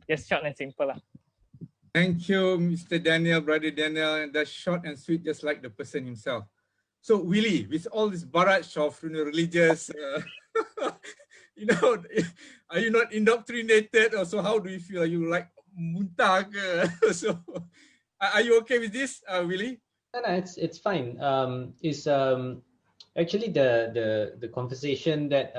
Just short and simple lah. Thank you, Mr. Daniel, Brother Daniel. That's short and sweet, just like the person himself. So, Willie, with all this barrage of religious, you know, are you not indoctrinated? Or so how do you feel? Are you like muntah ke? So, are you okay with this, Willie? No, it's fine. It's actually the conversation that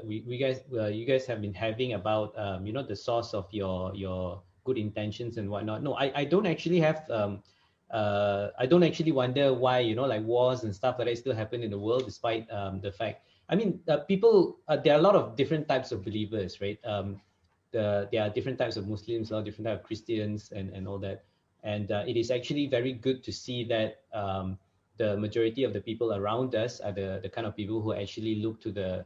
you guys have been having about you know, the source of your good intentions and whatnot. No, I don't actually have I don't actually wonder why, you know, like wars and stuff like that still happen in the world, despite the fact. I mean, people. There are a lot of different types of believers, right? There are different types of Muslims, a lot of different types of Christians, and all that. And it is actually very good to see that the majority of the people around us are the kind of people who actually look to the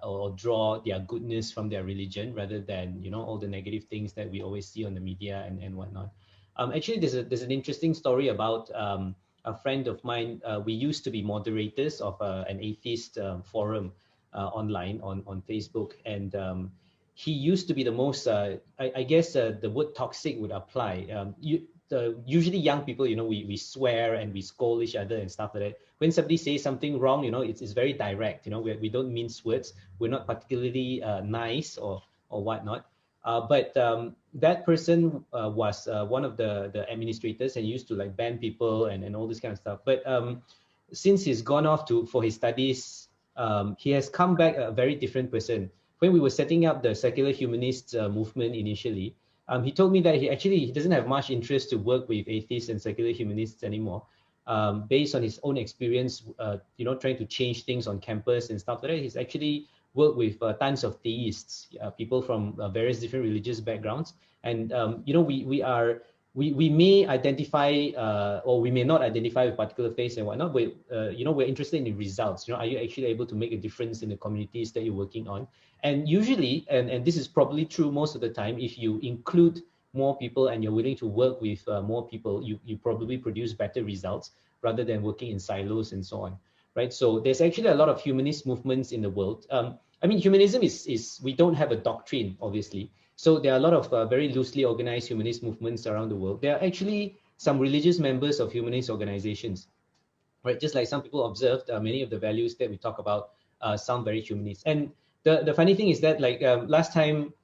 or draw their goodness from their religion, rather than, you know, all the negative things that we always see on the media and whatnot. Actually, there's an interesting story about a friend of mine. We used to be moderators of an atheist forum online on Facebook, and he used to be the most, I guess the word toxic would apply. Usually young people, you know, we swear and we scold each other and stuff like that. When somebody says something wrong, you know, it's very direct. You know, we don't mince words. We're not particularly nice or whatnot. But that person was one of the administrators and used to like ban people and all this kind of stuff. But since he's gone off for his studies, he has come back a very different person. When we were setting up the secular humanist movement initially, he told me that he doesn't have much interest to work with atheists and secular humanists anymore, based on his own experience, you know, trying to change things on campus and stuff like that. He's actually worked with tons of theists, people from various different religious backgrounds, and you know, we may identify or we may not identify with particular faiths and whatnot, but you know, we're interested in results. You know, are you actually able to make a difference in the communities that you're working on? And usually, and this is probably true most of the time, if you include more people and you're willing to work with more people, you probably produce better results rather than working in silos and so on, right? So there's actually a lot of humanist movements in the world. I mean, humanism is we don't have a doctrine, obviously. So there are a lot of very loosely organized humanist movements around the world. There are actually some religious members of humanist organizations, right? Just like some people observed, many of the values that we talk about sound very humanist. And the funny thing is that, like, last time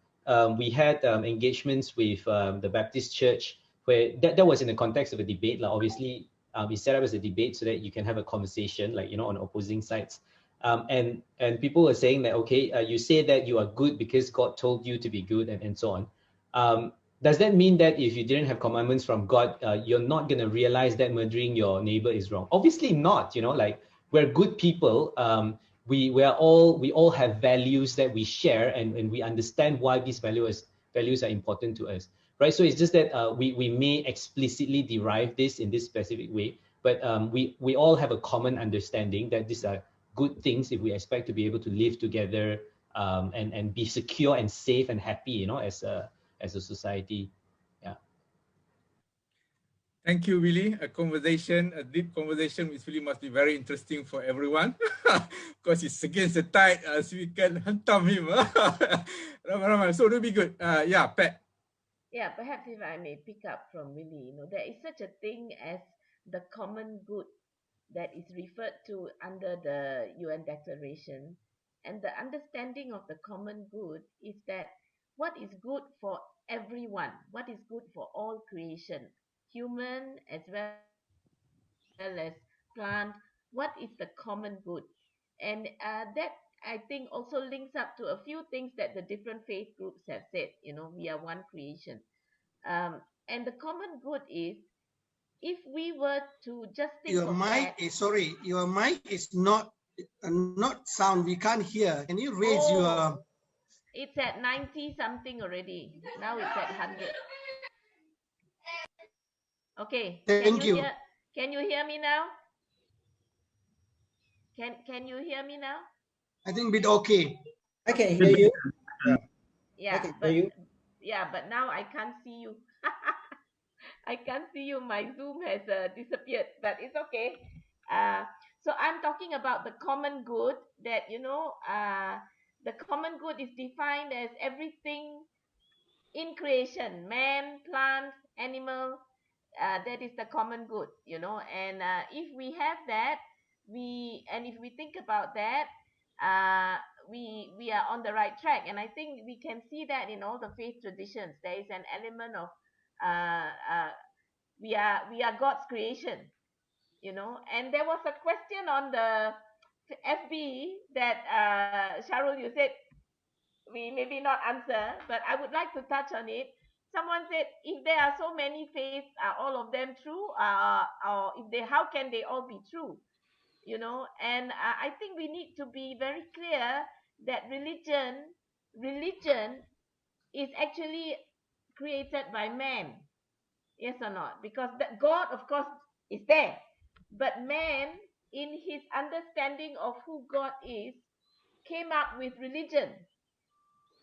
we had engagements with the Baptist Church, where that was in the context of a debate. Like, obviously, we set up as a debate so that you can have a conversation, like, you know, on opposing sides. And people were saying that, okay, you say that you are good because God told you to be good, and so on. Does that mean that if you didn't have commandments from God, you're not going to realize that murdering your neighbor is wrong? Obviously not. You know, like, we're good people. We all have values that we share, and we understand why these values are important to us, right? So it's just that we may explicitly derive this in this specific way, but we all have a common understanding that these are good things if we expect to be able to live together and be secure and safe and happy, you know, as a society. Yeah. Thank you, Willie. A deep conversation, which really must be very interesting for everyone, because it's against the tide, so we can hantam him. So it'll be good. Yeah, Pat. Yeah, perhaps if I may pick up from Willie, there is such a thing as the common good that is referred to under the UN Declaration. And the understanding of the common good is that what is good for everyone, what is good for all creation, human as well as plant, what is the common good? And that, I think, also links up to a few things that the different faith groups have said. We are one creation. And the common good is, if we were to just think Your of mic that. is, sorry, your mic is not sound. We can't hear. Can you raise your? It's at 90 something already. Now it's at 100. Okay. Thank you. Can you hear me now? Can you hear me now? I think bit okay. I can hear you. Yeah, but now I can't see you. I can't see you. My Zoom has disappeared, but it's okay. So I'm talking about the common good that, the common good is defined as everything in creation, man, plant, animal, that is the common good, you know. And if we have that, if we think about that, we are on the right track. And I think we can see that in all the faith traditions. There is an element of uh, uh, we are God's creation, you know. And there was a question on the FB that Sharul, you said we maybe not answer, but I would like to touch on it. Someone said, if there are so many faiths, are all of them true? Or if they, how can they all be true? You know, and I think we need to be very clear that religion is actually created by man. Yes or not? Because God, of course, is there, but man, in his understanding of who God is, came up with religion.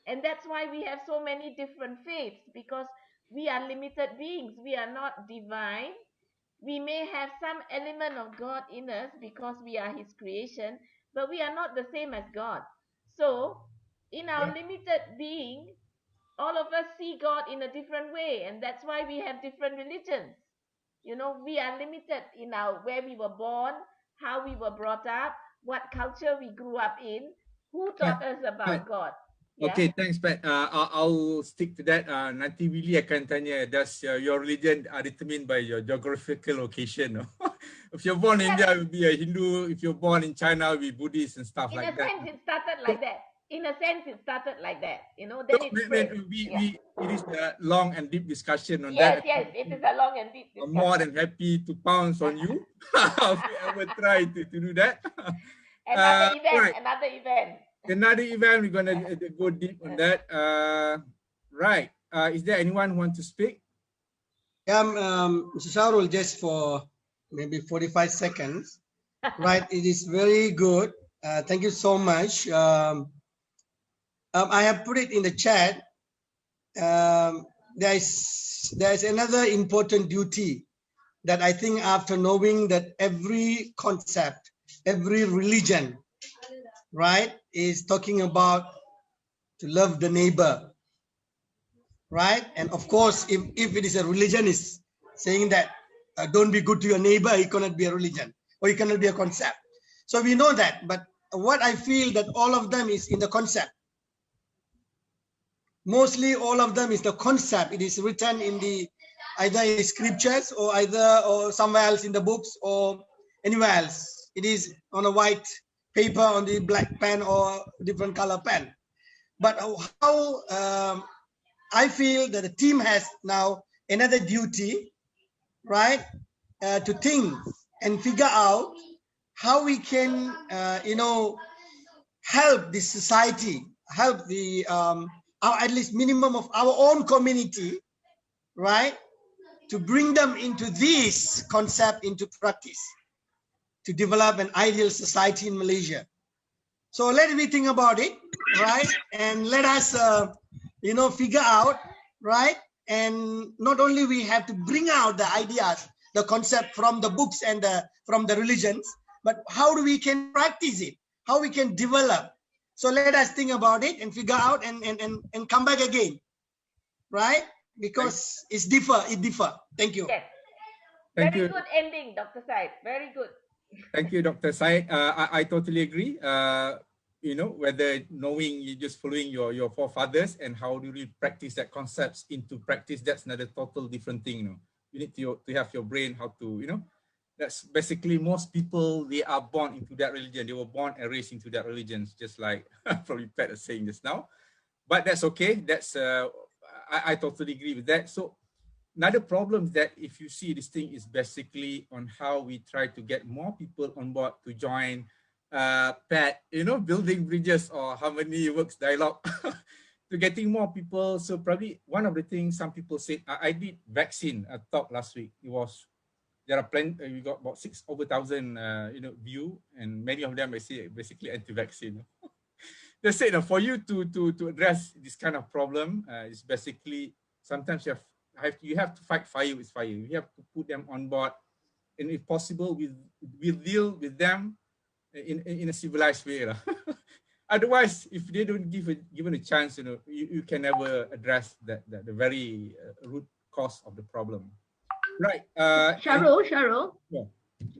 And that's why we have so many different faiths, because we are limited beings. We are not divine. We may have some element of God in us because we are his creation, but we are not the same as God. So, in our limited being, all of us see God in a different way, and that's why we have different religions. You know, we are limited in our where we were born, how we were brought up, what culture we grew up in, who taught us about God. Yeah? Okay, thanks, Pat. I'll stick to that. Nanti Willie akan tanya, does your religion determined by your geographical location? If you're born in India, you'll be a Hindu. If you're born in China, you'll be Buddhist and stuff like that. In a sense, it started like that. In a sense, it started like that. You know, So, then it spread. it is a long and deep discussion on Yes, that. yes, it is a long and deep I'm discussion. more than happy to pounce on you if you ever try to do that. Another event, right. another event. Another event, we're going to go deep on that. Right. Is there anyone who wants to speak? Yeah, Mr. Sharul, just for maybe 45 seconds. Right, it is very good. Thank you so much. I have put it in the chat. There's another important duty that I think, after knowing that every concept, every religion, right, is talking about to love the neighbor, right? And of course, if it is a religion is saying that don't be good to your neighbor, it cannot be a religion, or it cannot be a concept. So we know that, but what I feel that all of them is in the concept. Mostly all of them is the concept. It is written in the either in the scriptures or somewhere else in the books or anywhere else. It is on a white paper, on the black pen or different color pen. But how I feel that the team has now another duty, right, to think and figure out how we can, help the society, help the at least minimum of our own community, right, to bring them into this concept into practice, to develop an ideal society in Malaysia. So let me think about it, right, and let us, figure out, right, and not only we have to bring out the ideas, the concept from the books and from the religions, but how do we can practice it, how we can develop. So let us think about it and figure out and come back again, right? Because it differ. Thank you. Yes. Thank you. Very good ending, Dr. Syed. Very good. Thank you, Dr. Syed. I totally agree. Whether knowing you're just following your forefathers and how do you practice that concepts into practice, that's another total different thing. You need to have your brain, how to, that's basically most people, they are born into that religion. They were born and raised into that religion, just like probably Pat was saying just now. But that's okay. That's I totally agree with that. So another problem that if you see this thing is basically on how we try to get more people on board to join Pat, building bridges or harmony works dialogue to getting more people. So probably one of the things some people said, I did vaccine talk last week. It was, there are we got about 6,000 view, and many of them I see basically anti-vaccine. They say for you to address this kind of problem, it's basically sometimes you have to fight fire with fire. You have to put them on board, and if possible, we'll deal with them in a civilized way. Otherwise, if they don't given a chance, you can never address the very root cause of the problem. Right. Sharul, yeah.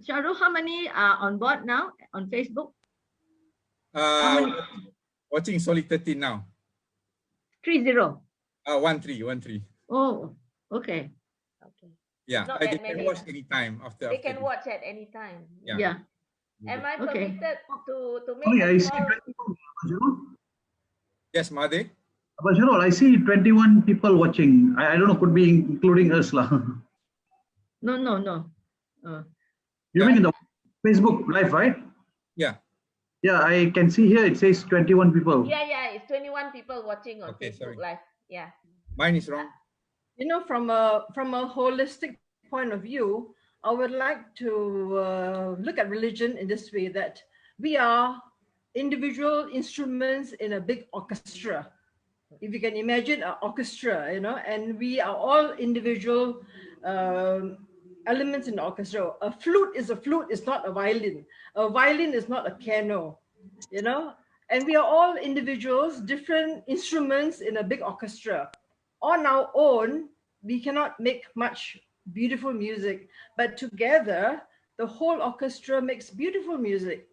Sharul, how many are on board now on Facebook? How many? Watching solid 13 now. 30. 13. Oh, okay. Okay. Yeah, Not they that can many. watch anytime after. They can this. watch at any time. Yeah. Am I Okay. permitted to make Sorry, I a see small... 21. Yes, Made. But I see 21 people watching. I don't know, could be including us lah. No. You mean in the Facebook live, right? Yeah. Yeah, I can see here it says 21 people. Yeah, it's 21 people watching on Okay, Facebook sorry. Live. Yeah. Mine is wrong. From a holistic point of view, I would like to look at religion in this way, that we are individual instruments in a big orchestra. If you can imagine an orchestra, and we are all individual elements in the orchestra. A flute is not a violin. A violin is not a piano, and we are all individuals, different instruments in a big orchestra. On our own, we cannot make much beautiful music, but together, the whole orchestra makes beautiful music.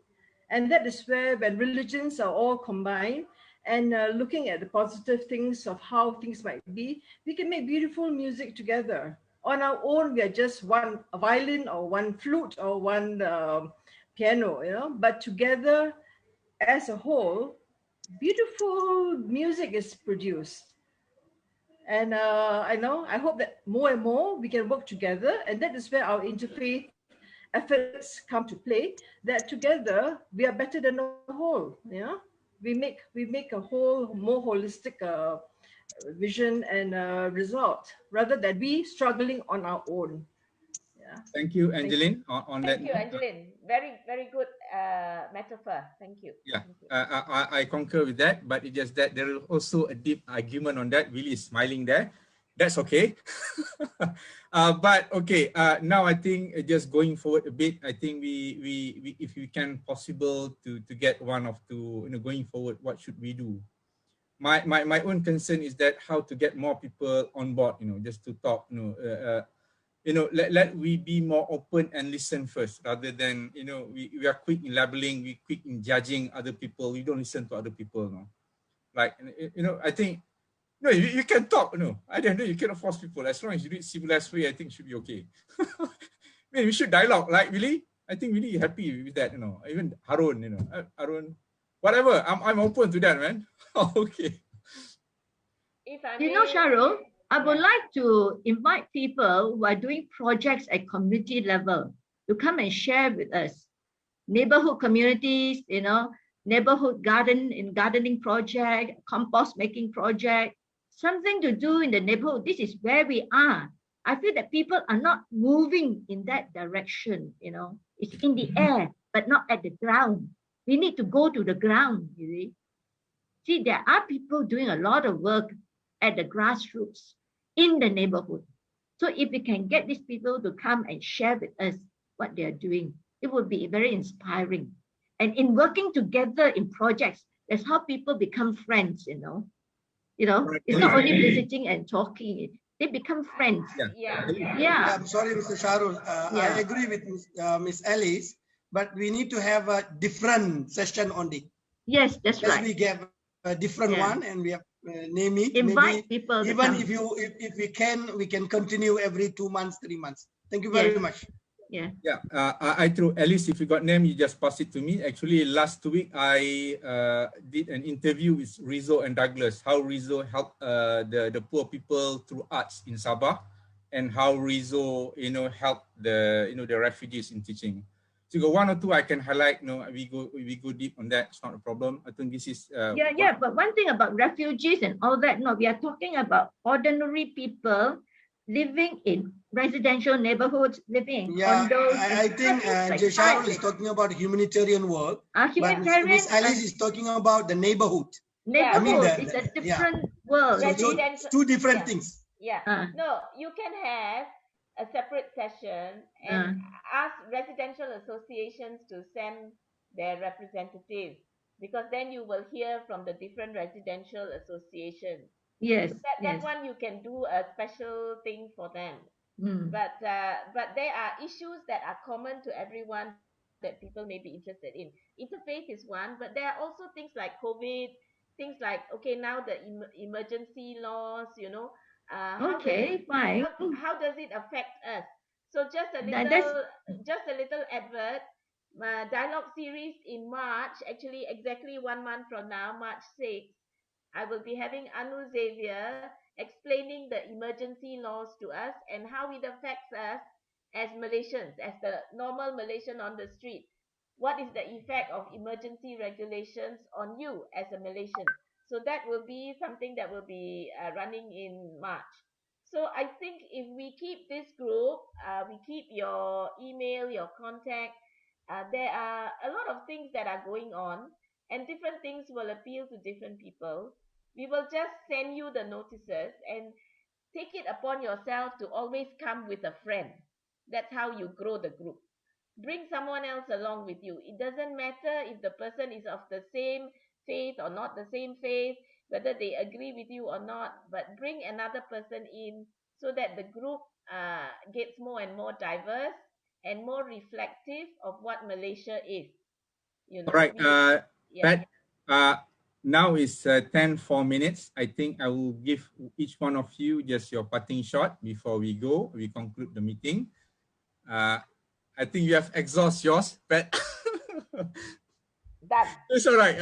And that is where, when religions are all combined and looking at the positive things of how things might be, we can make beautiful music together. On our own, we are just a violin or one flute or one piano, but together as a whole, beautiful music is produced. And I hope that more and more we can work together, and that is where our interfaith efforts come to play, that together we are better than a whole. We make a whole more holistic vision and result, rather than we struggling on our own. Thank you, Angeline, on that. Thank you, Angeline. Very, very good metaphor. Thank you. Yeah, Thank you. I concur with that, but it's just that there is also a deep argument on that. Willie is smiling there. That's okay. But okay, now I think just going forward a bit, I think we if we can possible to get one of two, going forward, what should we do? My own concern is that how to get more people on board, just to talk, let we be more open and listen first, rather than, we are quick in labeling, we quick in judging other people. We don't listen to other people. Like, I think, no, you can talk. I don't know. You cannot force people. As long as you do it civilized way, I think it should be okay. We should dialogue. Like, really, I think really happy with that. Even Harun, Arun, whatever. I'm open to that, man. Okay. If I Sharul, I would like to invite people who are doing projects at community level to come and share with us. Neighborhood communities, neighborhood gardening project, compost making project, something to do in the neighborhood. This is where we are. I feel that people are not moving in that direction. It's in the air, but not at the ground. We need to go to the ground. See, there are people doing a lot of work at the grassroots in the neighborhood. So if we can get these people to come and share with us what they are doing, it would be very inspiring. And in working together in projects, that's how people become friends, It's not only visiting and talking, they become friends. Yeah. I'm sorry, Mr. Sharul. I agree with Miss Alice, but we need to have a different session on it. Yes, that's right. We get a different one, and we have name it. Invite maybe, people. Even if we can continue every 2 months, 3 months. Thank you very much. Yeah. I through Alice, if you got name, you just pass it to me. Actually, last week I did an interview with Rizzo and Douglas, how Rizzo helped the poor people through arts in Sabah, and how Rizzo helped the the refugees in teaching. So you got one or two I can highlight. We go deep on that. It's not a problem. I think this is But one thing about refugees and all that, we are talking about ordinary people living in residential neighborhoods, living in condos. I think Sharul is talking about humanitarian work. Humanitarian. Miss Alice is talking about the neighborhood. Neighborhood is a different world. So two different things. Yeah. No, you can have a separate session and ask residential associations to send their representative. because then you will hear from the different residential associations. Yes, So that yes. one you can do a special thing for them. But there are issues that are common to everyone that people may be interested in. Interfaith is one, but there are also things like COVID, things like, okay, now the emergency laws, you know, Okay, fine. how does it affect us? So just a That's little advert. Dialogue series in March, actually exactly 1 month from now, March 6th, I will be having Anu Xavier explaining the emergency laws to us and how it affects us as Malaysians, as the normal Malaysian on the street. What is the effect of emergency regulations on you as a Malaysian? So that will be something that will be running in March. So I think if we keep this group, we keep your email, your contact, there are a lot of things that are going on and different things will appeal to different people. We will just send you the notices and take it upon yourself to always come with a friend. That's how you grow the group. Bring someone else along with you. It doesn't matter if the person is of the same faith or not the same faith, whether they agree with you or not, but bring another person in so that the group gets more and more diverse and more reflective of what Malaysia is. You know, All right, yeah. Pat, now is 10:04. I think I will give each one of you just your parting shot before we conclude the meeting. I think you have exhaust yours, Pat. Done. It's all right.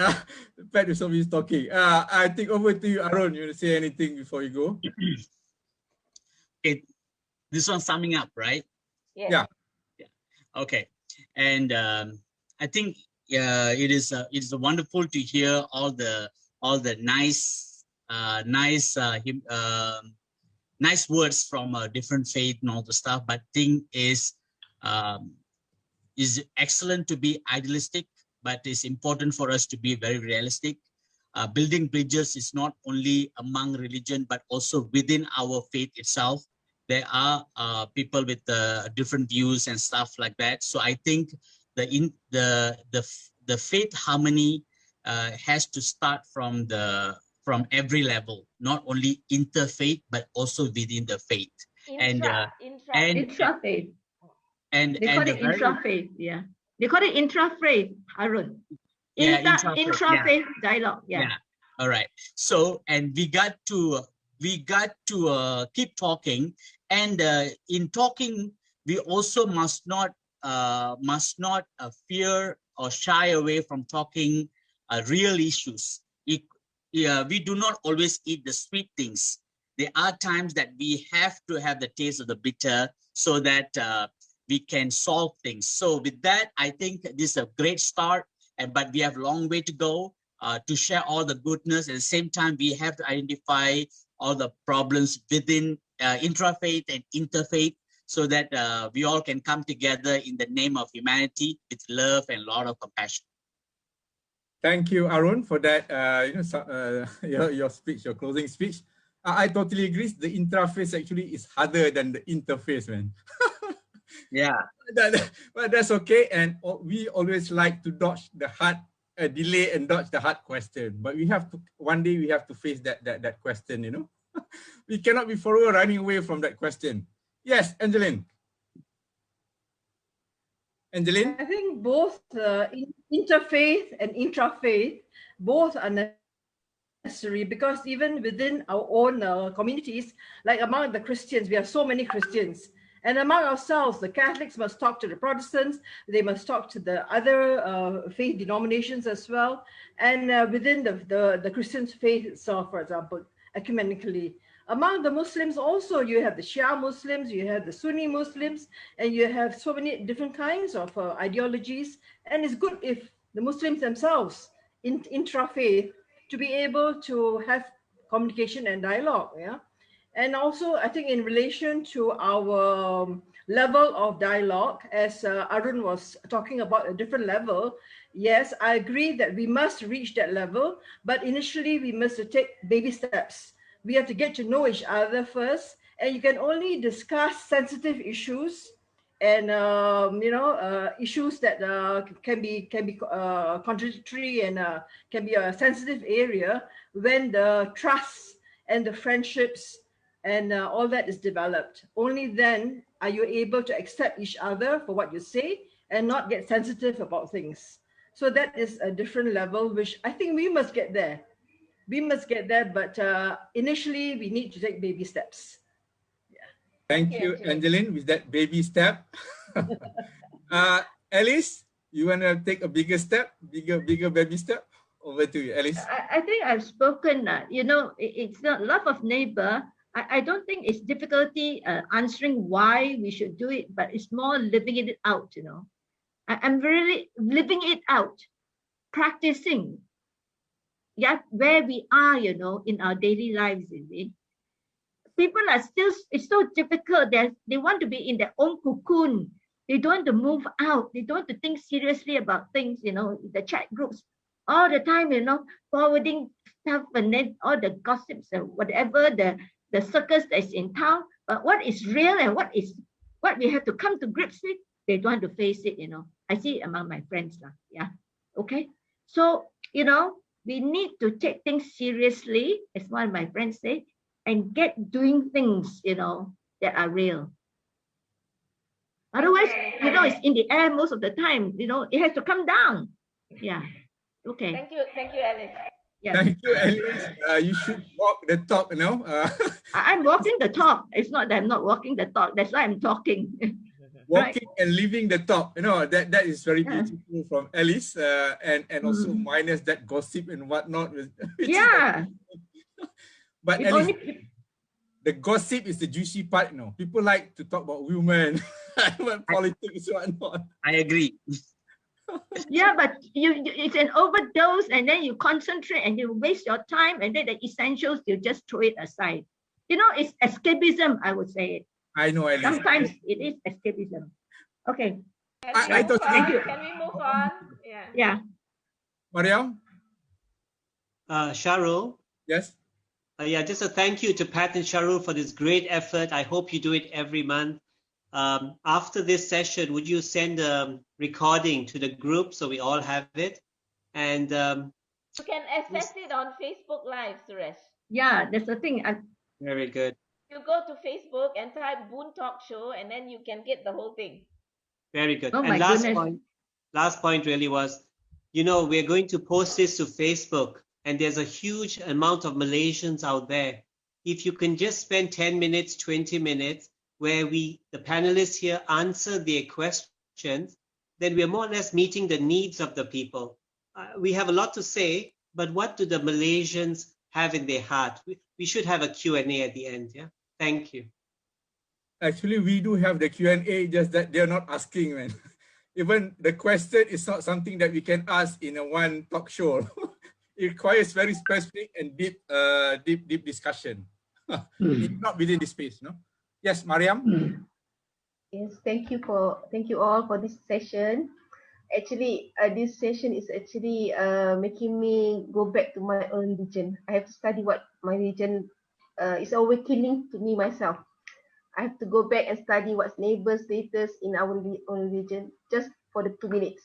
Pat is always talking. I think over to you, Arun. You want to say anything before you go? Okay, this one summing up, right? Yeah. Okay, and I think it is wonderful to hear all the nice nice words from different faith and all the stuff. But thing is excellent to be idealistic, but it's important for us to be very realistic. Building bridges is not only among religion, but also within our faith itself. There are people with different views and stuff like that. So I think the faith harmony has to start from every level, not only interfaith, but also within the faith. intra-faith. And they call it intra-faith, yeah. They call it intra-faith, Arun. Intra-faith dialogue, yeah. All right. So, and we got to keep talking, and in talking, we also must not fear or shy away from talking real issues. We do not always eat the sweet things. There are times that we have to have the taste of the bitter so that we can solve things. So with that, I think this is a great start, but we have a long way to go to share all the goodness. At the same time, we have to identify all the problems within intra-faith and interfaith so that we all can come together in the name of humanity with love and a lot of compassion. Thank you, Arun, for that. Your speech, your closing speech. I totally agree. The intraface actually is harder than the interface, man. Yeah, but that's okay. And we always like to dodge the hard, delay and dodge the hard question. But we have to one day we have to face that question. You know, we cannot be forever running away from that question. Yes, Angeline. Angeline? I think both interfaith and intrafaith, both are necessary, because even within our own communities, like among the Christians, we have so many Christians. And among ourselves, the Catholics must talk to the Protestants, they must talk to the other faith denominations as well. And within the Christian faith itself, for example, ecumenically. Among the Muslims also, you have the Shia Muslims, you have the Sunni Muslims, and you have so many different kinds of ideologies. And it's good if the Muslims themselves, intra-faith, to be able to have communication and dialogue, yeah? And also, I think in relation to our level of dialogue, as Arun was talking about a different level, yes, I agree that we must reach that level, but initially we must take baby steps. We have to get to know each other first, and you can only discuss sensitive issues and issues that can be contradictory and can be a sensitive area, when the trust and the friendships and all that is developed. Only then are you able to accept each other for what you say and not get sensitive about things. So that is a different level, which I think we must get there. We must get there, but initially we need to take baby steps. Thank you, Angeline, with that baby step. Alice, you want to take a bigger step, bigger baby step? Over to you, Alice. I think I've spoken. It's not love of neighbor. I don't think it's difficulty answering why we should do it, but it's more living it out. I'm really living it out, practicing. Yeah, where we are, in our daily lives, people are still, it's so difficult. They want to be in their own cocoon. They don't want to move out. They don't want to think seriously about things, the chat groups all the time, forwarding stuff and then all the gossips and whatever, the circus that's in town. But what is real and what we have to come to grips with, they don't want to face it, I see it among my friends. Yeah. Okay. So, we need to take things seriously, as one of my friends said, and get doing things, that are real. Otherwise, it's in the air most of the time. It has to come down. Yeah. Okay. Thank you, Alice. Yeah. Thank you, Alice. You should walk the talk, I'm walking the talk. It's not that I'm not walking the talk. That's why I'm talking. Walking and living the talk. That is very beautiful from Alice. And also minus that gossip and whatnot. Yeah. But Alice, the gossip is the juicy part, People like to talk about women, politics, whatnot. I agree. Yeah, but it's an overdose, and then you concentrate and you waste your time, and then the essentials, you just throw it aside. It's escapism, I would say. I know, Alice. Sometimes it is escapism. Okay. Can we move on? Yeah. Mariam? Shahrul? Yes? Just a thank you to Pat and Shahrul for this great effort. I hope you do it every month. After this session, would you send a recording to the group so we all have it? And you can access it on Facebook Live, Suresh. Yeah, that's the thing. Very good. You go to Facebook and type Boon Talk Show, and then you can get the whole thing. Very good. Oh, and last point really was, we're going to post this to Facebook, and there's a huge amount of Malaysians out there. If you can just spend 10 minutes, 20 minutes, where the panelists here answer their questions, then we're more or less meeting the needs of the people. We have a lot to say, but what do the Malaysians have in their heart? We should have a Q&A at the end, yeah? Thank you. Actually, we do have the Q&A, just that they're not asking, man. Even the question is not something that we can ask in a one talk show. It requires very specific and deep discussion. It's not within this space, no? Yes, Mariam? Yes, thank you all for this session. Actually, this session is actually making me go back to my own religion. I have to study what my religion is awakening to me myself. I have to go back and study what's neighbor status in our own religion just for the 2 minutes.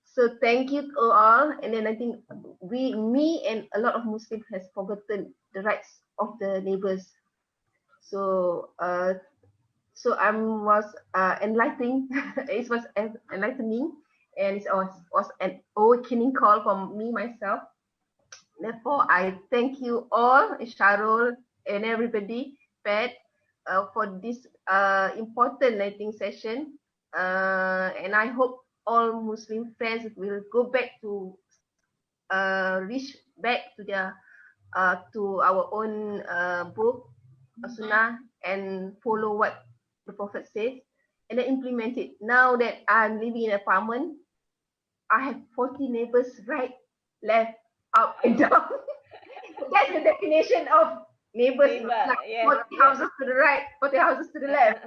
So thank you to all. And then I think me and a lot of Muslims has forgotten the rights of the neighbors. So I was enlightening. It was enlightening, and it was an awakening call from me myself. Therefore, I thank you all, Shahrul and everybody, Pat, for this important, I think, session. And I hope all Muslim friends will go back to reach back to their to our own book, Sunnah, and follow what the Prophet says, and then implement it. Now that I'm living in an apartment, I have 40 neighbors, right, left, up and down. That's the definition of neighbors. Like 40 houses to the right, 40 houses to the left.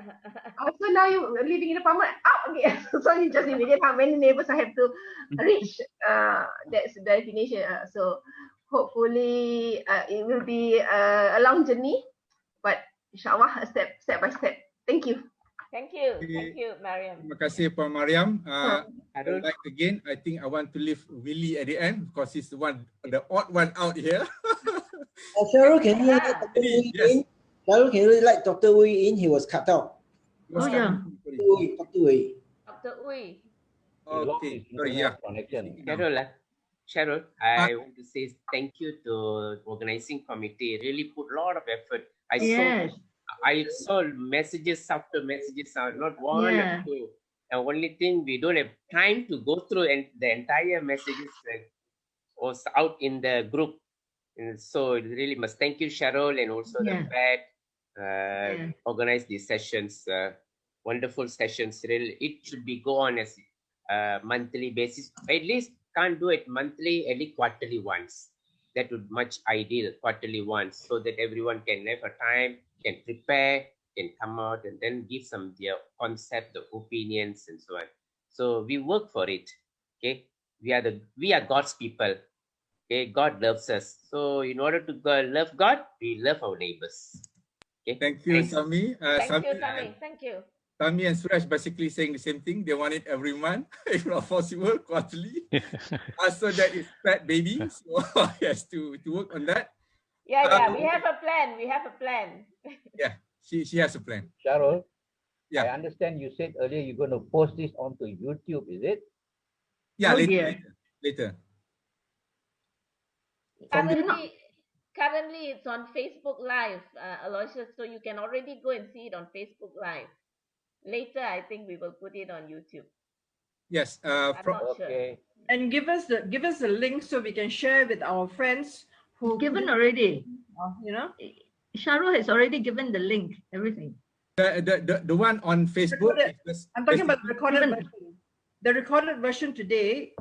So now you're living in an apartment, out again. So you just imagine how many neighbors I have to reach. That's the definition. So hopefully it will be a long journey, but inshallah, step by step. Thank you. Thank you, Mariam. Terima kasih, Puan Mariam. Arun? Like again, I think I want to leave Willie at the end because he's the odd one out here. Cheryl, can you let Dr. Wee Yes. in? Cheryl, can you let Dr. Wee in? He was cut out. Oh, yeah. Dr. Wee. Dr. Uy. Okay, sorry, yeah. Cheryl, I want to say thank you to organizing committee. Really put a lot of effort. I saw messages after messages, not one or two. The only thing, we don't have time to go through the entire messages that was out in the group. And so really must thank you, Cheryl, and also the FAD organize these sessions, wonderful sessions. Really, it should be go on as monthly basis. At least can't do it monthly, at least quarterly once. That would much ideal, quarterly once, so that everyone can have a time, can prepare, can come out and then give some their concept, the opinions and so on. So we work for it. Okay, we are God's people. Okay, God loves us. So in order to love God, we love our neighbors. Okay. Thank you, Sami. Thank you. Sami and Suresh basically saying the same thing. They want it every month, if not possible, quarterly. So that is fat baby. So he has to work on that. Yeah, we have a plan. We have a plan. Yeah, she has a plan. Cheryl, yeah. I understand you said earlier you're going to post this onto YouTube, is it? Yeah, later. Currently, it's on Facebook Live, Aloysius, so you can already go and see it on Facebook Live. Later, I think we will put it on YouTube. Yes. I'm not sure. And give us the link so we can share with our friends who given already. You know, Sharu has already given the link. Everything. The one on Facebook. I'm talking about the recorded version. The recorded version today.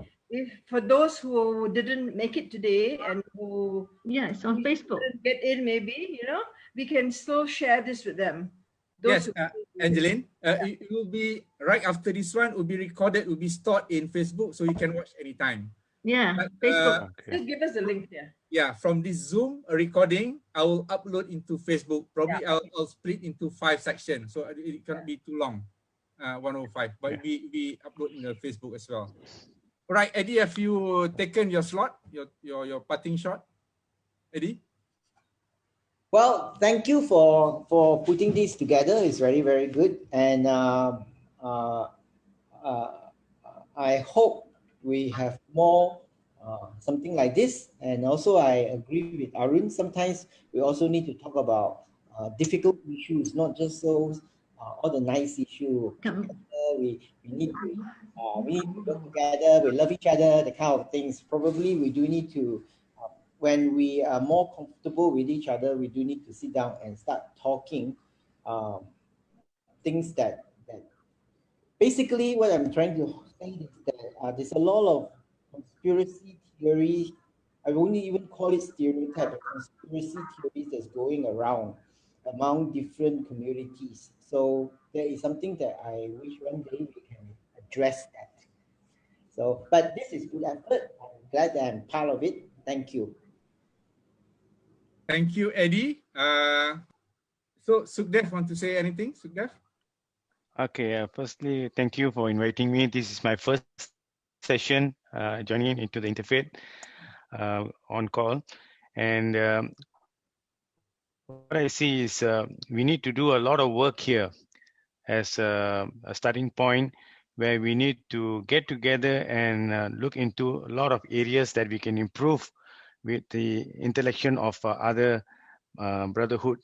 For those who didn't make it today and who it's on Facebook. Didn't get in, maybe we can still share this with them. Yes, Angeline, it will be right after this one. Will be recorded. Will be stored in Facebook, so you can watch anytime. Yeah, Facebook. Just give us the link there. Yeah, from this Zoom recording, I will upload into Facebook. Probably I'll split into 5 sections, so it cannot be too long. 105, but we upload in the Facebook as well. All right, Eddie, have you taken your slot, your parting shot, Eddie? Well, thank you for putting this together. It's very, very good. And I hope we have more something like this. And also I agree with Arun. Sometimes we also need to talk about difficult issues, not just those all the nice issues. We need to work together, we love each other, the kind of things. Probably we do need to, when we are more comfortable with each other, we do need to sit down and start talking things that basically what I'm trying to say is that there's a lot of conspiracy theory. I won't even call it stereotype, but conspiracy theories that's going around among different communities. So there is something that I wish one day we can address that. So, but this is good effort. I'm glad that I'm part of it. Thank you. Thank you, Eddie. So SUKHDEV, want to say anything, SUKHDEV? Okay, firstly, thank you for inviting me. This is my first session joining into the Interfaith on call. And what I see is we need to do a lot of work here as a starting point where we need to get together and look into a lot of areas that we can improve with the interaction of other brotherhoods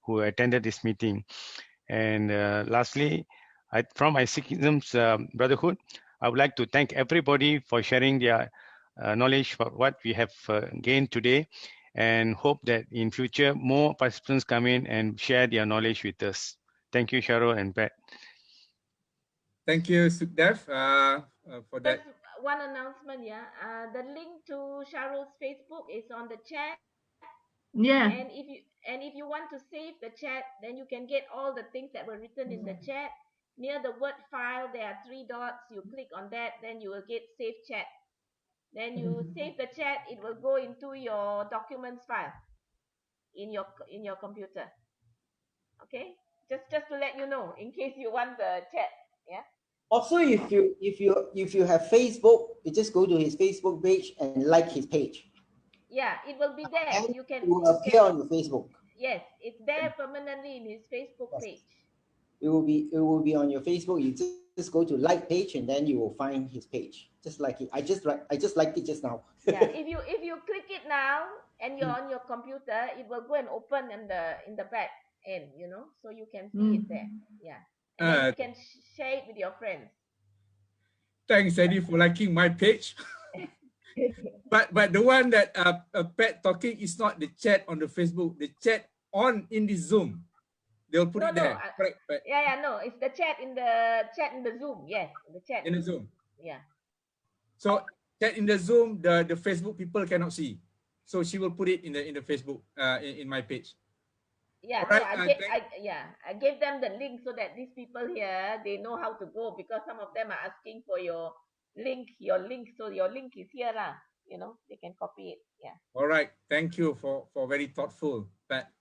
who attended this meeting. And lastly, from my SIKHism's brotherhood, I would like to thank everybody for sharing their knowledge for what we have gained today, and hope that in future more participants come in and share their knowledge with us. Thank you, Cheryl and Pat. Thank you, SUKHDEV, for that. Just one announcement, the link to Sharul's Facebook is on the chat. Yeah. And if you want to save the chat, then you can get all the things that were written in the chat. Near the word file, there are 3 dots. You click on that, then you will get save chat. Then you save the chat, it will go into your documents file in your computer. Okay? Just to let you know, in case you want the chat. Yeah. Also, if you have Facebook, you just go to his Facebook page and like his page. Yeah, it will be there. And You can. it will appear on your Facebook. Yes, it's there permanently in his Facebook page. It will be on your Facebook. You just go to like page and then you will find his page. Just like it. I just liked it just now. Yeah, if you click it now and you're on your computer, it will go and open in the back end, you know, so you can see it there. Yeah. And then you can share it with your friends. Thanks, Eddie, for liking my page. but the one that Pat talking is not the chat on the Facebook, the chat in the Zoom. They'll put it there. Correct, Pat? Yeah, no, it's the chat in the Zoom. Yes, the chat in the Zoom. Yeah. So chat in the Zoom, the Facebook people cannot see. So she will put it in the Facebook in my page. Yeah, right, I gave them the link so that these people here, they know how to go, because some of them are asking for your link. So your link is here lah. You know, they can copy it. Yeah. All right. Thank you for very thoughtful, Pat.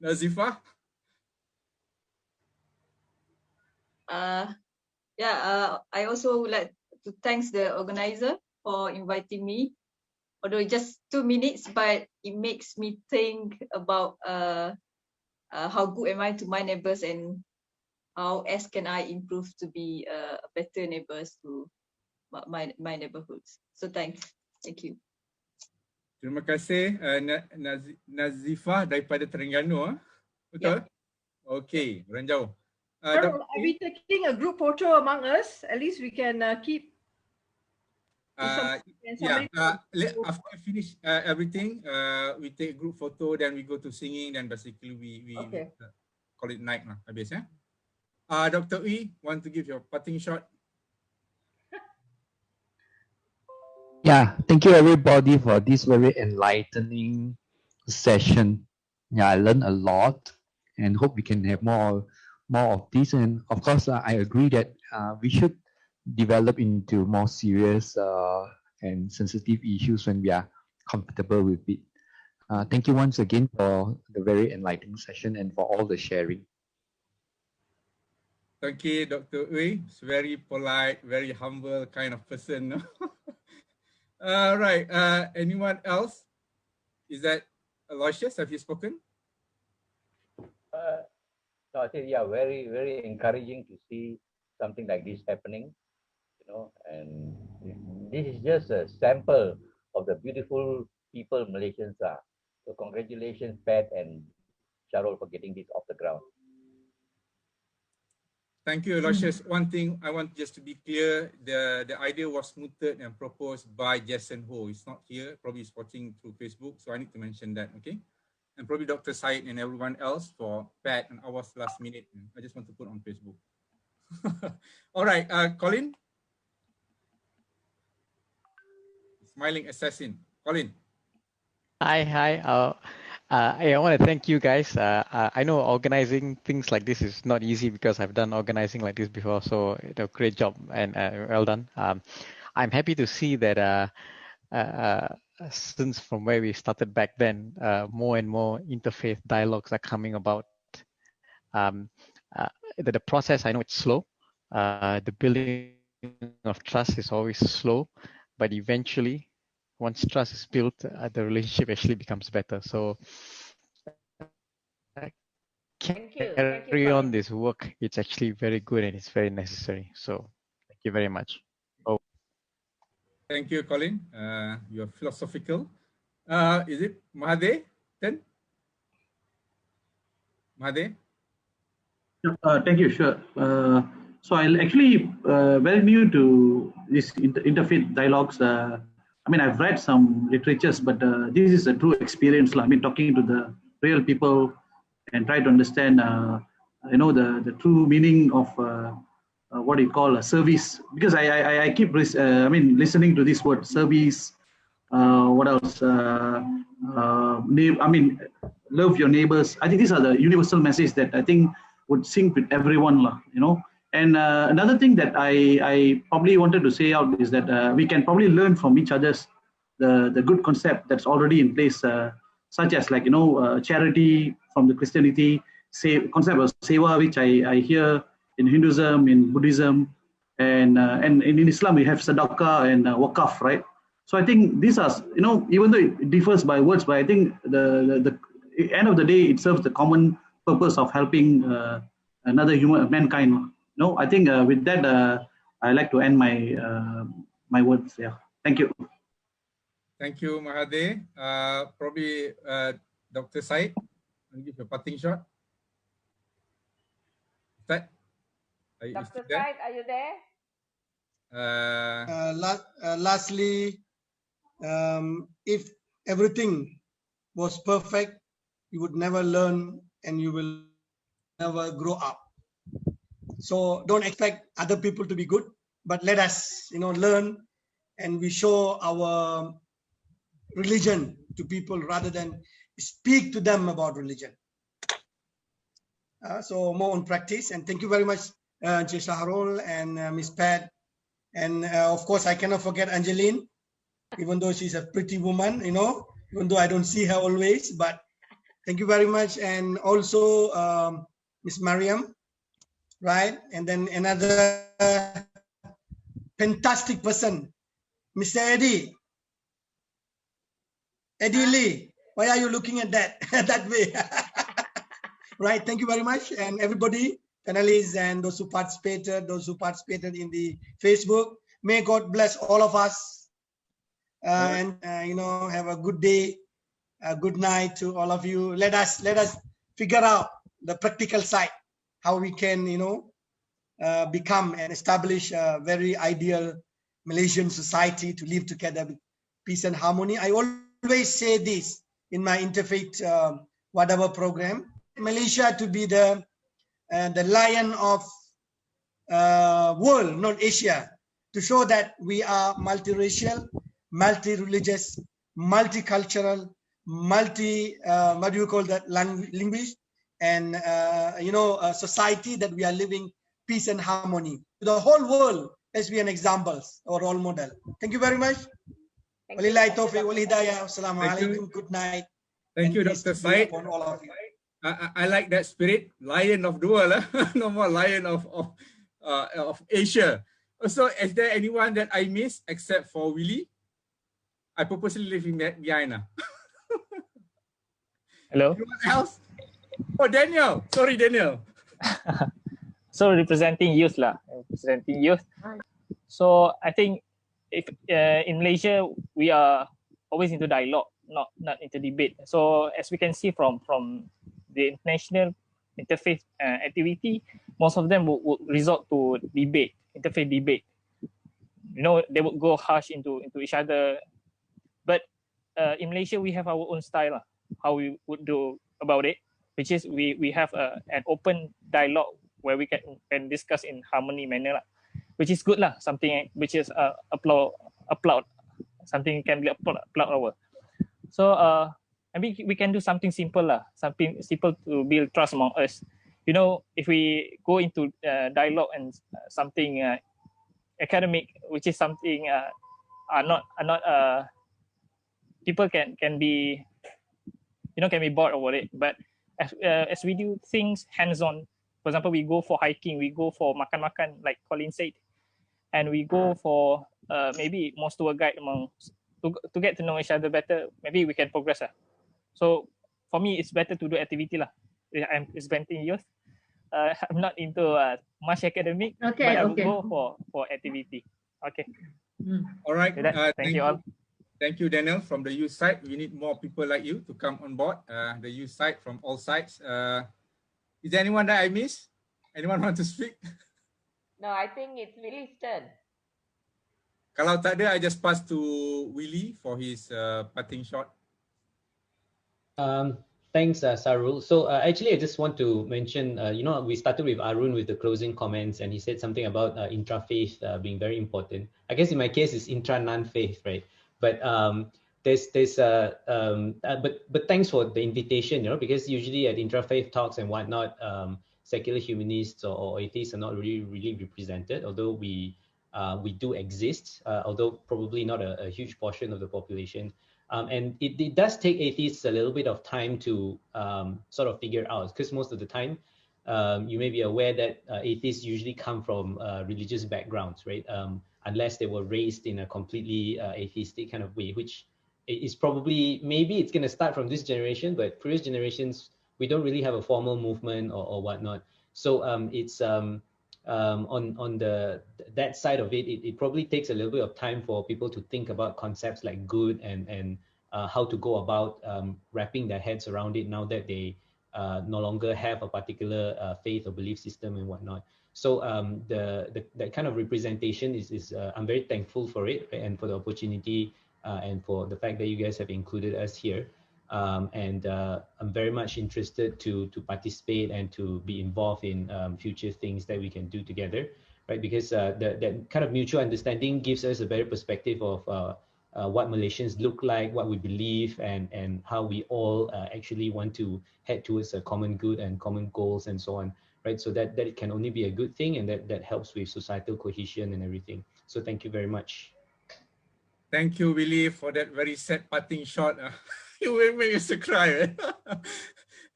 Nazifa? I also would like to thank the organizer for inviting me. Although just 2 minutes, but it makes me think about how good am I to my neighbors and how else can I improve to be better neighbors to my neighborhoods. So thank you. Terima kasih Nazifa daripada Terengganu. Betul? Yeah. Okay, orang jauh. Are we taking a group photo among us? At least we can keep. After we finish everything, we take group photo, then we go to singing, then basically we call it night lah, habis ya. Dr. Uy, want to give your parting shot? Yeah, thank you everybody for this very enlightening session. Yeah, I learned a lot and hope we can have more of this. And of course, I agree that we should develop into more serious and sensitive issues when we are comfortable with it. Thank you once again for the very enlightening session and for all the sharing. Thank you, Dr. Uy. It's very polite, very humble kind of person. Right. Anyone else? Is that Aloysius? Have you spoken? No, I think, yeah, very, very encouraging to see something like this happening, you know, and this is just a sample of the beautiful people Malaysians are. So congratulations, Pat and Sharul, for getting this off the ground. Thank you, Aloysius. One thing I want just to be clear, the idea was mooted and proposed by Jason Ho. He's not here, probably he's watching through Facebook, so I need to mention that, okay? And probably Dr. Syed and everyone else for Pat and Awas last minute. I just want to put on Facebook. All right, Colin? Smiling assassin. Colin. Hi. I want to thank you guys. I know organizing things like this is not easy because I've done organizing like this before. So great job and well done. I'm happy to see that since from where we started back then, more and more interfaith dialogues are coming about. The process, I know it's slow. The building of trust is always slow, but eventually, once trust is built, the relationship actually becomes better. So carry on this work. It's actually very good and it's very necessary. So thank you very much. Oh. Thank you, Colin. You're philosophical. Is it Mahathir then? Mahathir? Thank you, sure. So I'll actually very new to this interfaith dialogues. I mean, I've read some literatures, but this is a true experience. I mean, talking to the real people and try to understand, the true meaning of what you call a service. Because I keep, listening to this word service. What else? Love your neighbors. I think these are the universal message that I think would sink with everyone, you know. And another thing that I probably wanted to say out is that we can probably learn from each other's the good concept that's already in place, such as charity from the Christianity, concept of seva, which I hear in Hinduism, in Buddhism, and in Islam we have sadaqah and wakaf, right? So I think these are, even though it differs by words, but I think the end of the day it serves the common purpose of helping another mankind. I think with that I like to end my words. Yeah, thank you. Thank you, Mahathir. Probably Dr. Syed, I'll give you a parting shot. Dr. Syed, are you there? Lastly, if everything was perfect, you would never learn and you will never grow up. So don't expect other people to be good, but let us, learn, and we show our religion to people rather than speak to them about religion. So more on practice, and thank you very much, Encik Shahrul and Miss Pat, and of course I cannot forget Angeline, even though she's a pretty woman, even though I don't see her always, but thank you very much, and also Miss Mariam, right, and then another fantastic person, Mr. Eddie Lee. Why are you looking at that that way? Right, thank you very much, and everybody, panelists and those who participated in the Facebook. May God bless all of us, and have a good day, a good night to all of you. Let us figure out the practical side, how we can become and establish a very ideal Malaysian society to live together with peace and harmony. I always say this in my Interfaith whatever program, Malaysia to be the lion of world, not Asia, to show that we are multiracial, multi-religious, multicultural, language, and a society that we are living peace and harmony to the whole world. Let's be an example or role model. Thank you very much. Walillahi taufiq wal hidayah. Assalamu alaikum. Good night. Thank you, Dr. Syed. All of you. I like that spirit, lion of the world, no more lion of Asia. So, is there anyone that I missed except for Willie? I purposely leave him behind. Hello. Anyone else? Oh, Daniel. Sorry, Daniel. So representing youth. So I think if in Malaysia we are always into dialogue, not into debate. So as we can see from the international interfaith activity, most of them would resort to debate, interfaith debate. They would go harsh into each other. But in Malaysia, we have our own style, how we would do about it, which is we have an open dialogue where we can discuss in harmony manner, which is good, something which is applaud, something can be applaud over. So I mean, we can do something simple, something simple to build trust among us. If we go into dialogue and something academic, which is something are not people can be can be bored over it. But as we do things hands-on, for example, we go for hiking, we go for makan-makan, like Colin said, and we go for maybe more tour guide to get to know each other better. Maybe we can progress. So for me, it's better to do activity. I'm presenting youth. I'm not into much academic, but I will go for activity. Okay. All right. Thank you all. Thank you, Daniel. From the youth side, we need more people like you to come on board. The youth side from all sides. Is there anyone that I missed? Anyone want to speak? No, I think it's Willie's turn. Kalau tak ada, I just pass to Willie for his parting shot. Thanks, Sarul. So actually, I just want to mention, we started with Arun with the closing comments, and he said something about intra-faith being very important. I guess in my case, it's intra-non-faith, right? But but thanks for the invitation, because usually at intra-faith talks and whatnot, secular humanists or atheists are not really represented, although we do exist, although probably not a huge portion of the population. And it does take atheists a little bit of time to sort of figure out, because most of the time, you may be aware that atheists usually come from religious backgrounds, right? Unless they were raised in a completely atheistic kind of way, which is probably, maybe it's going to start from this generation, but previous generations, we don't really have a formal movement or whatnot. So it's on that side of it, it probably takes a little bit of time for people to think about concepts like good and how to go about wrapping their heads around it now that they no longer have a particular faith or belief system and whatnot. So that kind of representation is I'm very thankful for it, right? And for the opportunity and for the fact that you guys have included us here. And I'm very much interested to participate and to be involved in future things that we can do together, right? Because that kind of mutual understanding gives us a better perspective of what Malaysians look like, what we believe, and how we all actually want to head towards a common good and common goals and so on, right? So that it can only be a good thing, and that helps with societal cohesion and everything. So thank you very much. Thank you, Willie, for that very sad parting shot. You will make us cry.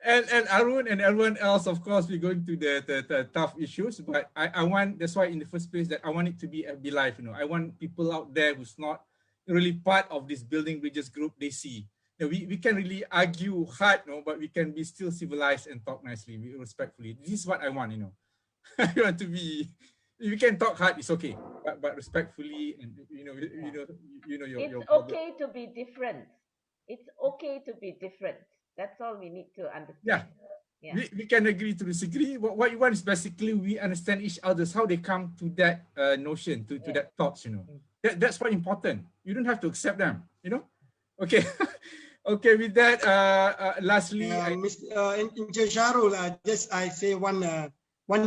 And Arun and everyone else, of course, we're going to the tough issues, but I want, that's why in the first place that I want it to be FB Live, you know. I want people out there who's not really part of this Building Bridges group, they see. You know, we can really argue hard, you know, but we can be still civilized and talk nicely, respectfully. This is what I want, you know. I want to be, we can talk hard, it's okay, but respectfully, and your It's okay to be different. It's okay to be different. That's all we need to understand. Yeah. We can agree to disagree. What you want is basically we understand each other's, how they come to that notion, to that thoughts, you know. That's what important. You don't have to accept them, you know. Okay. Okay, with that, lastly, Mr. Sharul, just I say one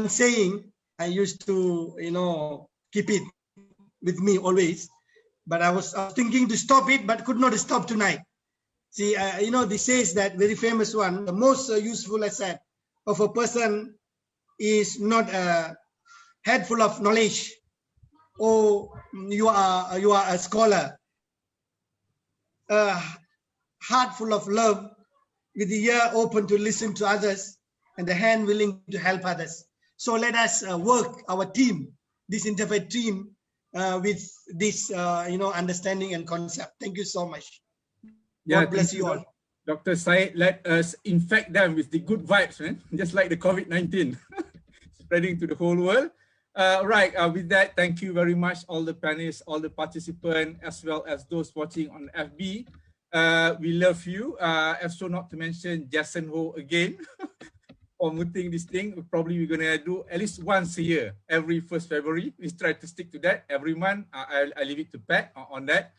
saying. I used to, keep it with me always, but I was thinking to stop it, but could not stop tonight. See, this says that very famous one, the most useful asset of a person is not a head full of knowledge, or you are a scholar, a heart full of love, with the ear open to listen to others, and the hand willing to help others. So let us work our team, this interfaith team, with this, understanding and concept. Thank you so much. God bless you all. Dr. Syed, let us infect them with the good vibes, man. Just like the COVID-19 spreading to the whole world. Right, with that, thank you very much, all the panelists, all the participants, as well as those watching on FB. We love you. Also, not to mention Jason Ho again for mooting this thing. Probably we're gonna do at least once a year, every 1st February. We try to stick to that every month. I leave it to Pat on that.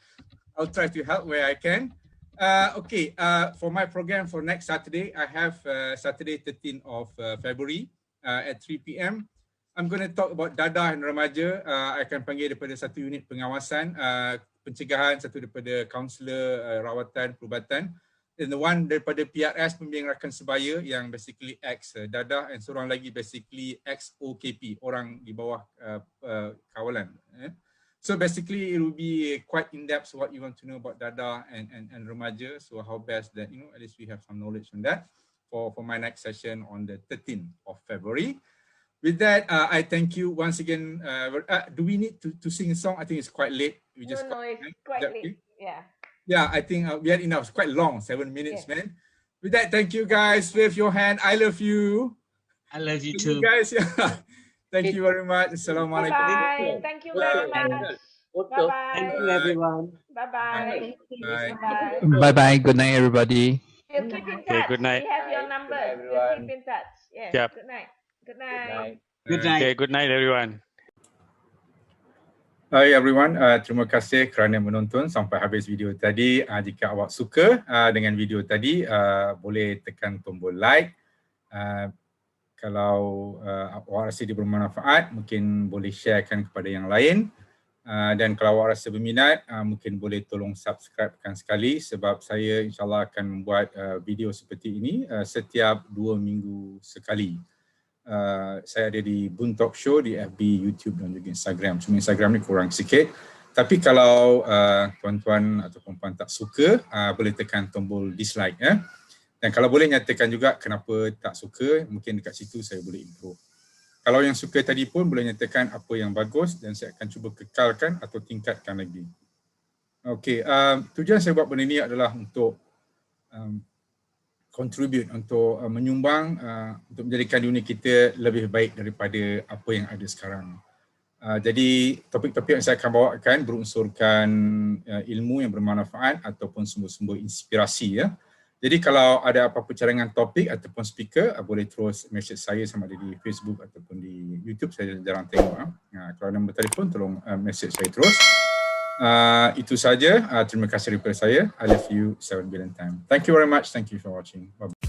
I'll try to help where I can. Okay, for my program for next Saturday, I have Saturday 13th of February at 3 p.m. I'm going to talk about dadah dan remaja. I akan panggil daripada satu unit pengawasan, pencegahan, satu daripada kaunselor rawatan perubatan, dan the one daripada PRS, pembimbing rakan sebaya, yang basically ex dadah, and seorang lagi basically ex OKP, orang di bawah kawalan. So basically, it will be quite in-depth what you want to know about dadah and remaja. So how best that, at least we have some knowledge on that for my next session on the 13th of February. With that, I thank you once again. Do we need to sing a song? I think it's quite late. We just no, it's quite late. Yeah. Yeah, I think we had enough. It's quite long, 7 minutes, man. With that, thank you guys. Wave your hand. I love you. I love you too. too. Guys, thank you very much. Assalamualaikum. Bye. Thank you very much. Bye-bye. Thank you, everyone. Bye-bye. Bye. Bye-bye. Good night, everybody. We'll keep in touch. Okay, good night. We have your numbers. We'll keep in touch. Yes. Yep. Good night. Good night. Good night. Okay, good night, everyone. Hi everyone, terima kasih kerana menonton sampai habis video tadi. Jika awak suka dengan video tadi, boleh tekan tombol like. Kalau awak rasa dia bermanfaat, mungkin boleh sharekan kepada yang lain. Dan kalau awak rasa berminat, mungkin boleh tolong subscribekan sekali, sebab saya insyaAllah akan membuat video seperti ini setiap 2 minggu sekali. Saya ada di Boon Talk Show di FB, YouTube dan juga Instagram. Cuma Instagram ni kurang sikit. Tapi kalau tuan-tuan atau perempuan tak suka, boleh tekan tombol dislike ya. Dan kalau boleh nyatakan juga kenapa tak suka, mungkin dekat situ saya boleh improve. Kalau yang suka tadi pun boleh nyatakan apa yang bagus dan saya akan cuba kekalkan atau tingkatkan lagi. Okey, tujuan saya buat benda ni adalah untuk contribute, untuk menyumbang untuk menjadikan dunia kita lebih baik daripada apa yang ada sekarang. Jadi topik-topik yang saya akan bawakan berunsurkan ilmu yang bermanfaat ataupun sumber-sumber inspirasi ya. Jadi kalau ada apa-apa cadangan topik ataupun speaker, boleh terus message saya sama ada di Facebook ataupun di YouTube, saya jarang tengok. Kalau ada nombor telefon tolong message saya terus. Itu saja. Terima kasih daripada saya. I love you 7 billion times. Thank you very much. Thank you for watching. Bye.